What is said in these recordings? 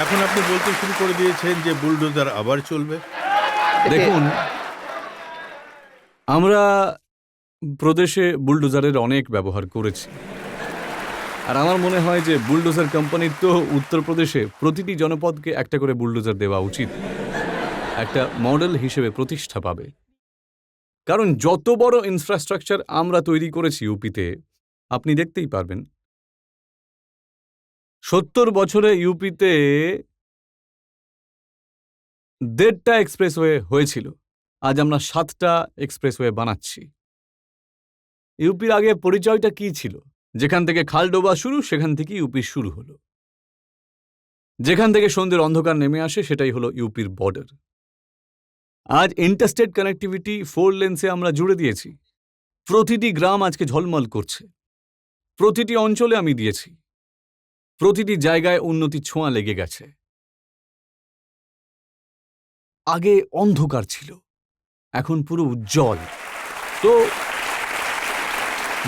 এখন আপনি বলতে শুরু করে দিয়েছেন যে বুলডোজার আবার চলবে। দেখুন, আমরা প্রদেশে বুলডোজারের অনেক ব্যবহার করেছি, আর আমার মনে হয় যে বুলডোজার কোম্পানির তো উত্তরপ্রদেশে প্রতিটি জনপদকে একটা করে বুলডোজার দেওয়া উচিত, একটা মডেল হিসেবে প্রতিষ্ঠা পাবে। কারণ যত বড় ইনফ্রাস্ট্রাকচার আমরা তৈরি করেছি ইউপিতে, আপনি দেখতেই পারবেন। 70 বছরে ইউপিতে 1.5টা এক্সপ্রেসওয়ে হয়েছিল, আজ আমরা 7টা এক্সপ্রেসওয়ে বানাচ্ছি। ইউপির আগে পরিচয়টা কি ছিল? যেখান থেকে খালডোবা শুরু, সেখান থেকে ইউপি শুরু হলো। যেখান থেকে সন্ধ্যের অন্ধকার নেমে আসে, সেটাই হলো ইউপির বর্ডার। আজ ইন্টারস্টেট কানেক্টিভিটি 4 লেন্সে আমরা জুড়ে দিয়েছি। প্রতিটি গ্রাম আজকে ঝলমল করছে। প্রতিটি অঞ্চলে আমি দিয়েছি। প্রতিটি জায়গায় উন্নতির ছোঁয়া লেগে গেছে। আগে অন্ধকার ছিল, এখন পুরো উজ্জ্বল। তো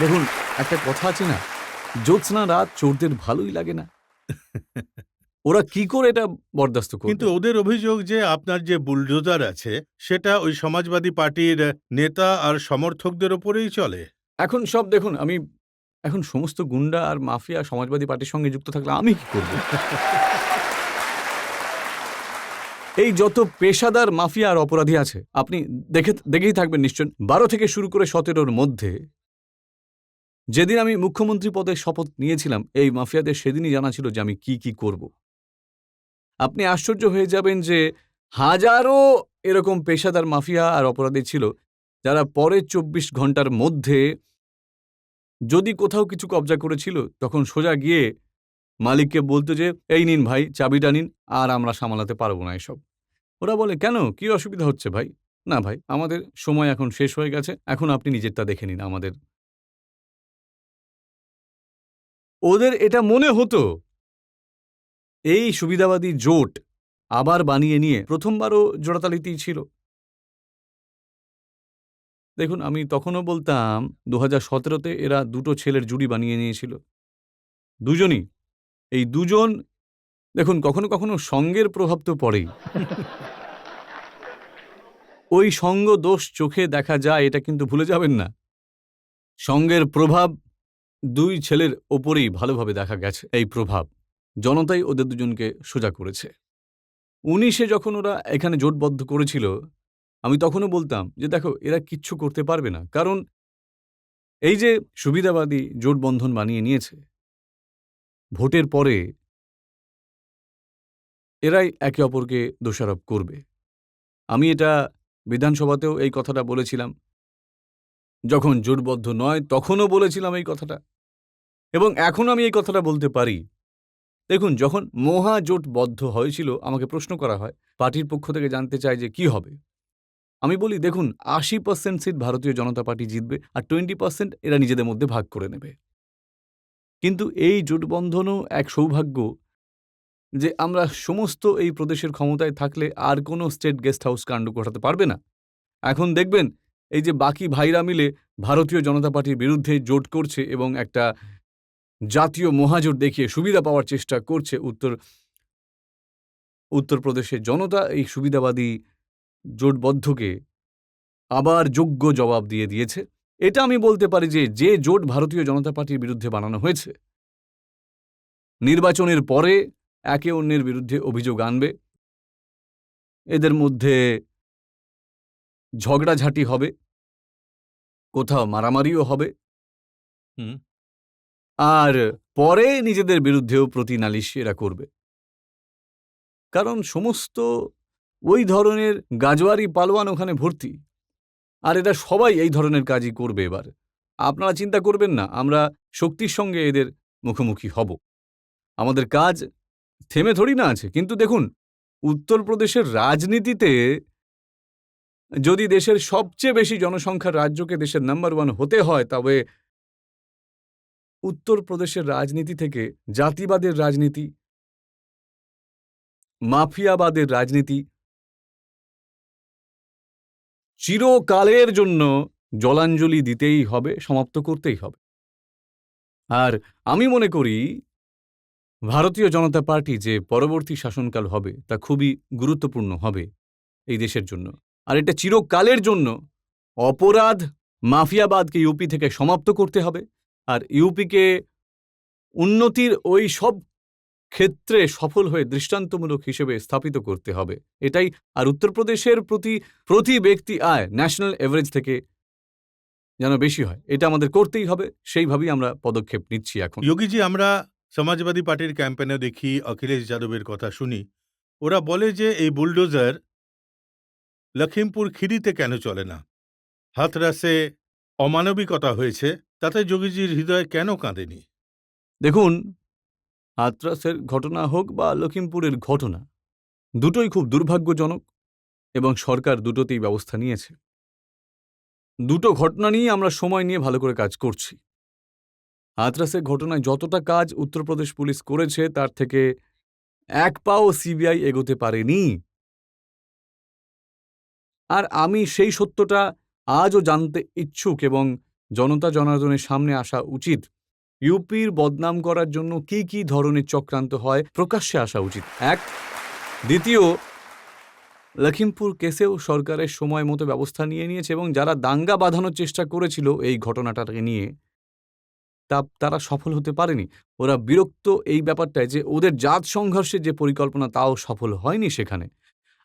দেখুন, একটা কথা আছে না, জ্যোৎস্না রাত চোরদের ভালোই লাগে না। ওরা কি করে এটা বরদাস্ত কিন্তু করবে? ওদের অভিযোগ যে আপনার যে বুলডোজার আছে সেটা ওই সমাজবাদী পার্টির নেতা আর সমর্থকদের ওপরেই চলে। এখন সব দেখুন, আমি এখন সমস্ত গুন্ডা আর মাফিয়া সমাজবাদী পার্টির সঙ্গে যুক্ত থাকলে আমি কি করব? এই যত পেশাদার মাফিয়া আর অপরাধী আছে, আপনি দেখেই থাকবেন নিশ্চয়। 12 থেকে শুরু করে 17-র মধ্যে যেদিন আমি মুখ্যমন্ত্রী পদে শপথ নিয়েছিলাম, এই মাফিয়াদের সেদিনই জানা ছিল যে আমি কি করব। আপনি আশ্চর্য হয়ে যাবেন যে হাজারো এরকম পেশাদার মাফিয়া আর অপরাধী ছিল, যারা পরের 24 ঘন্টার মধ্যে যদি কোথাও কিছু কবজা করেছিল, তখন সোজা গিয়ে মালিককে বলতো যে, এই নিন ভাই, চাবিটা নিন, আর আমরা সামলাতে পারবো না এসব। ওরা বলে, কেন, কি অসুবিধা হচ্ছে ভাই? না ভাই, আমাদের সময় এখন শেষ হয়ে গেছে, এখন আপনি নিজেরটা দেখে নিন আমাদের। ওদের এটা মনে হতো এই সুবিধাবাদী জোট আবার বানিয়ে নিয়ে প্রথমবারও জোড়াতালিতেই ছিল। দেখুন, আমি তখনও বলতাম 2017-তে এরা দুটো ছেলের জুড়ি বানিয়ে নিয়েছিল, দুজনই। এই দুজন, দেখুন, কখনো কখনো সঙ্গের প্রভাব তো পড়েই। ওই সঙ্গ দোষ চোখে দেখা যায়, এটা কিন্তু ভুলে যাবেন না। সঙ্গের প্রভাব দুই ছেলের ওপরেই ভালোভাবে দেখা গেছে। এই প্রভাব জনতাই ওদের দুজনকে সোজা করেছে। 19-এ যখন ওরা এখানে জোটবদ্ধ করেছিল, আমি তখনও বলতাম যে দেখো, এরা কিচ্ছু করতে পারবে না, কারণ এই যে সুবিধাবাদী জোটবন্ধন বানিয়ে নিয়েছে, ভোটের পরে এরাই একে অপরকে দোষারোপ করবে। আমি এটা বিধানসভাতেও এই কথাটা বলেছিলাম, যখন জোটবদ্ধ নয় তখনও বলেছিলাম এই কথাটা, এবং এখন আমি এই কথাটা বলতে পারি। দেখুন, যখন মহাজোটবদ্ধ হয়েছিল, আমাকে প্রশ্ন করা হয়, পার্টির পক্ষ থেকে জানতে চায় যে কি হবে। আমি বলি, দেখুন, 80% সিট ভারতীয় জনতা পার্টি জিতবে, আর 20% এরা নিজেদের মধ্যে ভাগ করে নেবে। কিন্তু এই জোটবন্ধনও এক সৌভাগ্য যে আমরা সমস্ত এই প্রদেশের ক্ষমতায় থাকলে আর কোনো স্টেট গেস্ট হাউস কাণ্ড ঘটাতে পারবে না। এখন দেখবেন, এই যে বাকি ভাইরা মিলে ভারতীয় জনতা পার্টির বিরুদ্ধে জোট করছে এবং একটা জাতীয় মহাজোট দেখিয়ে সুবিধা পাওয়ার চেষ্টা করছে। উত্তরপ্রদেশের জনতা এই সুবিধাবাদী জোটবদ্ধকে আবার যোগ্য জবাব দিয়ে দিয়েছে। এটা আমি বলতে পারি যে যে জোট ভারতীয় জনতা পার্টির বিরুদ্ধে বানানো হয়েছে, নির্বাচনের পরে একে অন্যের বিরুদ্ধে অভিযোগ আনবে, এদের মধ্যে ঝগড়াঝাঁটি হবে, কোথাও মারামারিও হবে, হুম। আর পরে নিজেদের বিরুদ্ধেও প্রতিনালিশ এরা করবে। কারণ সমস্ত ওই ধরনের গাজোয়ারি পালোয়ান ওখানে ভর্তি, আর এরা সবাই এই ধরনের কাজই করবে। এবার আপনারা চিন্তা করবেন না, আমরা শক্তির সঙ্গে এদের মুখোমুখি হব। আমাদের কাজ থেমে থরি না আছে। কিন্তু দেখুন, উত্তরপ্রদেশের রাজনীতিতে যদি দেশের সবচেয়ে বেশি জনসংখ্যার রাজ্যকে দেশের নাম্বার 1 হতে হয়, তবে উত্তরপ্রদেশের রাজনীতি থেকে জাতিবাদের রাজনীতি, মাফিয়াবাদের রাজনীতি চিরকালের জন্য জলাঞ্জলি দিতেই হবে, সমাপ্ত করতেই হবে। আর আমি মনে করি ভারতীয় জনতা পার্টি যে পরবর্তী শাসনকাল হবে তা খুবই গুরুত্বপূর্ণ হবে এই দেশের জন্য। আর এটা চিরকালের জন্য অপরাধ মাফিয়াবাদকে ইউপি থেকে সমাপ্ত করতে হবে, আর ইউপিকে উন্নতির ওই সব ক্ষেত্রে সফল হয়ে দৃষ্টান্তমূলক হিসেবে স্থাপিত করতে হবে এটাই। আর উত্তরপ্রদেশের প্রতি ব্যক্তি আয় ন্যাশনাল এভারেজ থেকে যেন বেশি হয়, এটা আমাদের করতেই হবে। সেইভাবেই আমরা পদক্ষেপ নিচ্ছি এখন। যোগীজি, আমরা সমাজবাদী পার্টির ক্যাম্পেনে দেখি, অখিলেশ যাদবের কথা শুনি, ওরা বলে যে এই বুলডোজার লখিমপুর খিরিতে কেন চলে না, হাতরাসে অমানবিকতা হয়েছে, তাতে যোগীজির হৃদয় কেন কাঁদেনি? দেখুন, হাতরাসের ঘটনা হোক বা লখিমপুরের ঘটনা, দুটোই খুব দুর্ভাগ্যজনক এবং সরকার দুটোতেই ব্যবস্থা নিয়েছে। দুটো ঘটনা নিয়ে আমরা সময় নিয়ে ভালো করে কাজ করছি। হাতরাসের ঘটনায় যতটা কাজ উত্তরপ্রদেশ পুলিশ করেছে তার থেকে এক পাও সিবিআই এগোতে পারেনি। আর আমি সেই সত্যটা আজও জানতে ইচ্ছুক এবং জনতা জনার্দনের সামনে আসা উচিত। ইউপির বদনাম করার জন্য কি কি ধরনের চক্রান্ত হয় প্রকাশ্যে আসা উচিত। এক, দ্বিতীয়, লখিমপুর কেসেও সরকারের সময় মতো ব্যবস্থা নিয়েছে এবং যারা দাঙ্গা বাঁধানোর চেষ্টা করেছিল এই ঘটনাটাকে নিয়ে তারা সফল হতে পারেনি। ওরা বিরক্ত এই ব্যাপারটায় যে ওদের জাত সংঘর্ষের যে পরিকল্পনা তাও সফল হয়নি সেখানে।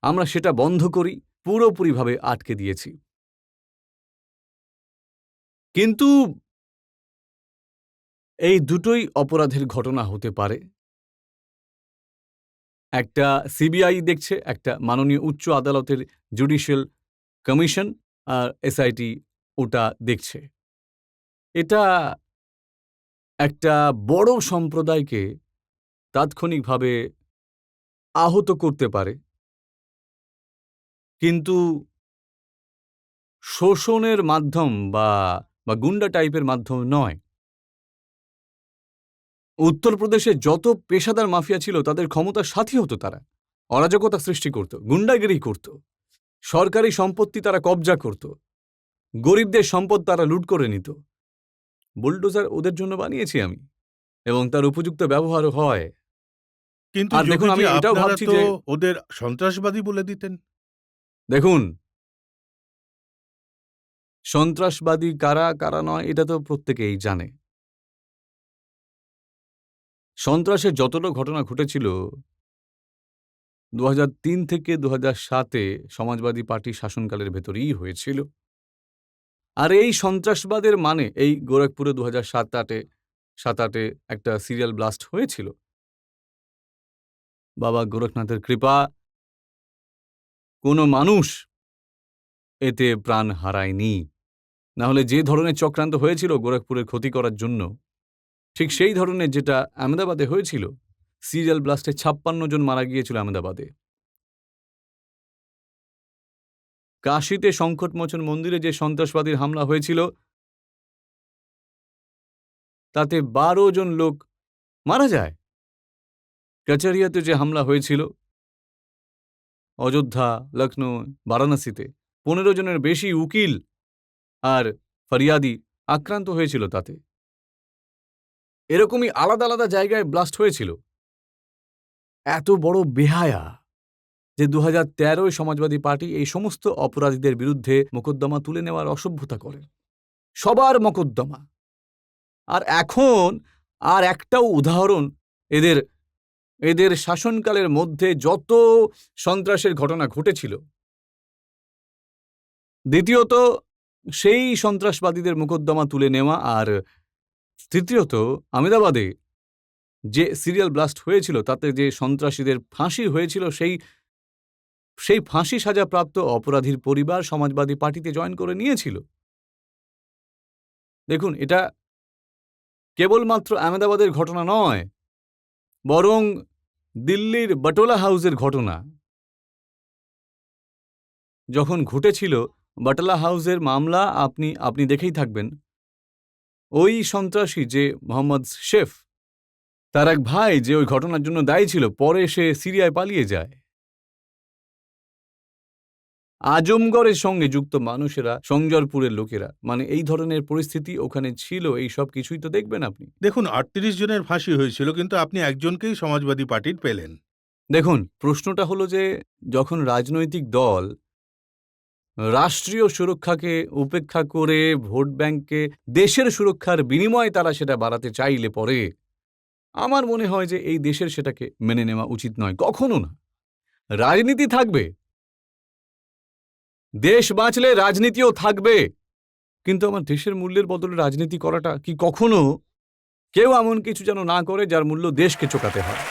আমরা সেটা বন্ধ করি, পুরোপুরিভাবে আটকে দিয়েছি। কিন্তু এই দুটোই অপরাধের ঘটনা হতে পারে। একটা সিবিআই দেখছে, একটা মাননীয় উচ্চ আদালতের জুডিশিয়াল কমিশন আর এসআইটি ওটা দেখছে। এটা একটা বড় সম্প্রদায়কে তাৎক্ষণিকভাবে আহত করতে পারে, কিন্তু শোষণের মাধ্যম বা গুন্ডা টাইপের মাধ্যম নয়। উত্তরপ্রদেশে যত পেশাদার মাফিয়া ছিল তাদের ক্ষমতার সাথী হতো তারা, অরাজকতা সৃষ্টি করত, গুন্ডাগিরি করত, সরকারি সম্পত্তি তারা কবজা করত, গরিবদের সম্পদ তারা লুট করে নিত। বুলডোজার ওদের জন্য বানিয়েছি আমি, এবং তার উপযুক্ত ব্যবহারও হয়। কিন্তু আর দেখুন, আমি যোগীজি, এটাও আপনারা ভাবছি তো যে ওদের সন্ত্রাসবাদী বলে দিতেন। দেখুন, সন্ত্রাসবাদী কারা কারা নয় এটা তো প্রত্যেকেই জানে। সন্ত্রাসের যতটা ঘটনা ঘটেছিল 2003 থেকে 2007-এ সমাজবাদী পার্টি শাসনকালের ভেতরেই হয়েছিল। আর এই সন্ত্রাসবাদের মানে এই গোরখপুরে 2007-8-এ একটা সিরিয়াল ব্লাস্ট হয়েছিল। বাবা গোরখনাথের কৃপা, কোনো মানুষ এতে প্রাণ হারায়নি। না হলে যে ধরনের চক্রান্ত হয়েছিল গোরখপুরের ক্ষতি করার জন্য, ঠিক সেই ধরনের যেটা আহমেদাবাদে হয়েছিল, সিরিয়াল ব্লাস্টে 56 জন মারা গিয়েছিল আহমেদাবাদে। কাশীতে সংকটমোচন মন্দিরে যে সন্ত্রাসবাদীর হামলা হয়েছিল তাতে 12 জন লোক মারা যায়। কাচারিয়াতে যে হামলা হয়েছিল, অযোধ্যা, লখনৌ, বারাণসীতে 15 জনের বেশি উকিল আর ফরিয়াদি আক্রান্ত হয়েছিল তাতে। এরকমই আলাদা আলাদা জায়গায় ব্লাস্ট হয়েছিল। এত বড় বেহায়া যে 2013-য় সমাজবাদী পার্টি এই সমস্ত অপরাধীদের বিরুদ্ধে মোকদ্দমা তুলে নেওয়ার অসভ্যতা করে, সবার মোকদ্দমা। আর এখন আর একটাও উদাহরণ এদের শাসনকালের মধ্যে যত সন্ত্রাসের ঘটনা ঘটেছিল, দ্বিতীয়ত সেই সন্ত্রাসবাদীদের মোকদ্দমা তুলে নেওয়া, আর তৃতীয়ত আহমেদাবাদে যে সিরিয়াল ব্লাস্ট হয়েছিল তাতে যে সন্ত্রাসীদের ফাঁসি হয়েছিল, সেই ফাঁসি সাজাপ্রাপ্ত অপরাধীর পরিবার সমাজবাদী পার্টিতে জয়েন করে নিয়েছিল। দেখুন, এটা কেবলমাত্র আহমেদাবাদের ঘটনা নয়, বরং দিল্লির বাটোলা হাউসের ঘটনা যখন ঘটেছিল, বাটলা হাউসের মামলা আপনি দেখেই থাকবেন। ওই সন্ত্রাসী যে মোহাম্মদ শেফ, তার এক ভাই যে ওই ঘটনার জন্য দায়ী ছিল, পরে সে সিরিয়ায় পালিয়ে যায়। আজমগড়ের সঙ্গে যুক্ত মানুষেরা, সংজরপুরের লোকেরা, মানে এই ধরনের পরিস্থিতি ওখানে ছিল, এই সব কিছুই তো দেখবেন আপনি। দেখুন, 38 জনের ফাঁসি হয়েছিল, কিন্তু আপনি একজনকেই সমাজবাদী পার্টির পেলেন। দেখুন, প্রশ্নটা হলো যে যখন রাজনৈতিক দল রাষ্ট্রীয় সুরক্ষাকে উপেক্ষা করে ভোট ব্যাংককে দেশের সুরক্ষার বিনিময়ে তারা সেটা বাড়াতে চাইলে পরে আমার মনে হয় যে এই দেশের সেটাকে মেনে নেওয়া উচিত নয়, কখনো না। রাজনীতি থাকবে, দেশ বাঁচলে রাজনীতিও থাকবে, কিন্তু আমার দেশের মূল্যের বদলে রাজনীতি করাটা কি কখনো কেউ এমন কিছু যেন না করে যার মূল্য দেশকে চোকাতে হয়।